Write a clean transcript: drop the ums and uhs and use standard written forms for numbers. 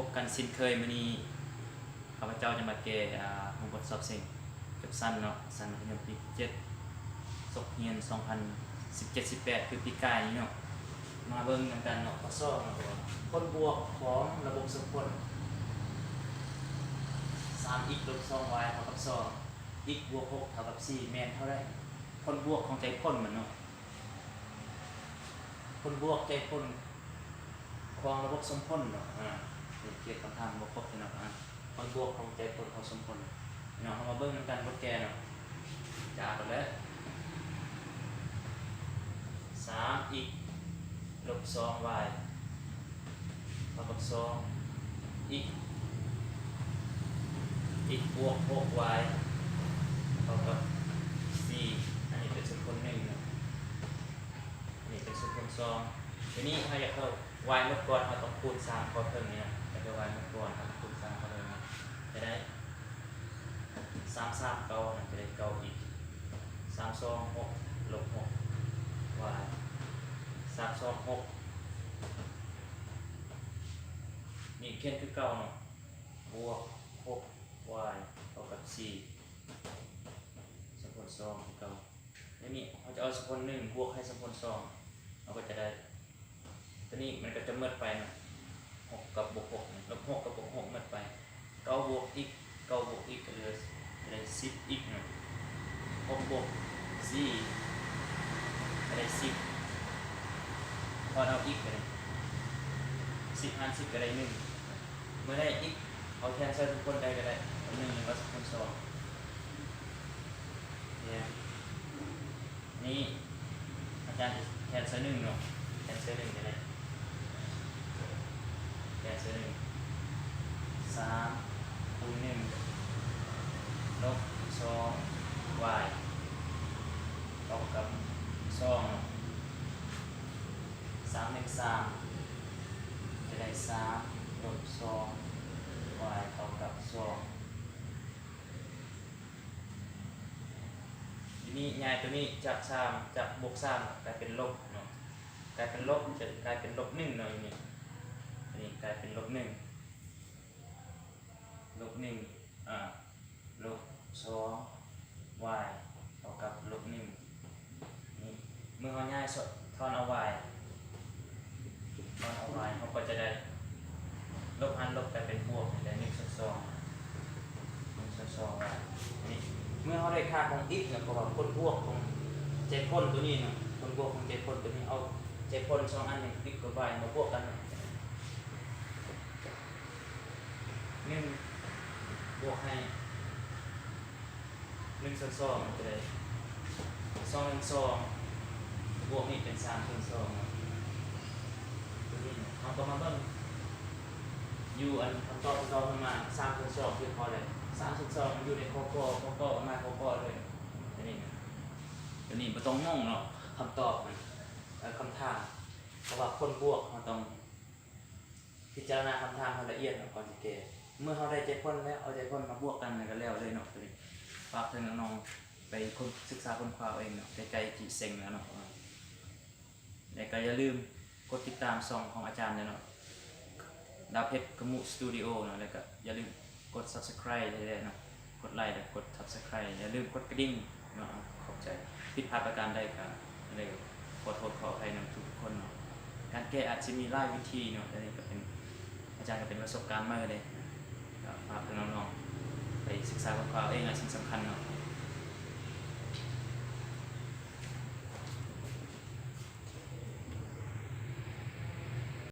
พบกันสิ้นเคยมื้อนี้ข้าพเจ้าจะมาแก้บทสอบเสิ่งกับสั้นเนาะสั้นมัธยมปี7ศกเรียน2017-18คือปีกายนี้เนาะมาเบิ่งนำกันเนาะข้อสอบเนาะคนบวกของระบบสมพล 3x ลบ 2y เท่ากับ2 x บวก6เท่ากับ4แม่นเท่าใดคนบวกของใจพ่นมันเนาะคนบวกใจพ่นของระบบสมพลเนาะเกี่ยวกับคำถามบ่ครบเนาะคนบวกของใจพ่นของสมพลเนาะเฮามาเบิ่งนำกันบทแก้เนาะจ้าไปแล้ว 3x ลบ 2y เท่ากับ2 x บวก 6y เท่ากับ4อันนี้เป็นสมพล1เนาะอันนี้เป็นสมพล2ทีนี้ถ้าอยากเข้า y หมดก่อนเราต้องคูณ3เข้าเทิงเนี่ยแล้วก็ y หมดก่อนเราคูณ3เข้าเทิงนะจะได้3 3 9มันจะได้9อีก3 2 6ลบ6 y 3 2 6นี่เขียนคือเก่าเนาะบวก6 y เท่ากับ4สมพล2คือเก่าแล้วนี่เราจะเอาสมพล1บวกให้สมพล2เราก็จะได้ตัวนี้มันก็จะเมิดไปนะ6กับบวก6ลบ6กับบวก6เมิดไป9บวก x 9บวก x ก็เหลือได้10 x นะ6บวก4ก็ได้10พอเอา x ก็ได้10หาร10ก็ได้1เมื่อได้ x เอาแทนใส่ทุกคนได้ก็ได้1แล้วสมพล2เนี่ยนี่อาจารย์แทนใส่1เนาะแทนใส่1ก็ได้แทนใส่1 3คูณ1ลบ2 y เท่ากับ2 3 1 3จะได้3ลบ2 y เท่ากับ2ทีนี้ย้ายตัวนี้จาก3จากบวก3กลายเป็นลบเนาะกลายเป็นลบจะกลายเป็นลบ1เนาะอย่างนี้อันนี้กลายเป็นลบ1ลบ1ลบ2 y เท่ากับลบ1นี่เมื่อเราย้ายทอนเอา y ทอนเอา y เขาก็จะได้ลบลบกลายเป็นบวกได้1ส่วน2 1ส่วน2 y นี่เมื่อเราได้ค่าของ x เนี่ยก็ว่าคนบวกของใจพ่นตัวนี้เนาะคนบวกของใจพ่นตัวนี้เอาใจพ่น2อันนี้ x กับ y มาบวกกัน1บวกให้1ส่วน2มันจะได้2 1 2บวกนี่เป็น3ส่วน2ตัวนี้เราก็มาเบิ่งอยู่อันคำตอบที่เราทำมา3ส่วน2คือพอเลย3ส่วน2มันอยู่ในข้อกมาข้อเลยอันนี้ตัวนี้บ่ต้องงงเนาะคำตอบมันคำถามเพราะว่าคนบวกเราต้องพิจารณาคำถามให้ละเอียดก่อนจะแก้เมื่อเราได้ใจพ่นแล้วเอาใจพ่นมาบวกกันก็แล้วเลยเนาะตัวนี้ฝากถึงน้องๆไปศึกษาค้นคว้าเองเนาะใกล้ๆจีเซ็งแล้วเนาะแล้วก็อย่าลืมกดติดตามช่องของอาจารย์เนาะดาวเพชรกมุสตูดิโอเนาะแล้วก็อย่าลืมกด Subscribe ได้เนาะกดไลค์แล้วกด Subscribe อย่าลืมกดกระดิ่งเนาะขอบใจผิดพลาดประการใดก็เลยขอโทษขออภัยนำทุกคนเนาะการแก้อาจจะมีหลายวิธีเนาะแต่นี่ก็เป็นอาจารย์ก็เป็นประสบการณ์มากเลยฝากน้องๆไปศึกษาค้นคว้าเองสิ่งสำคัญ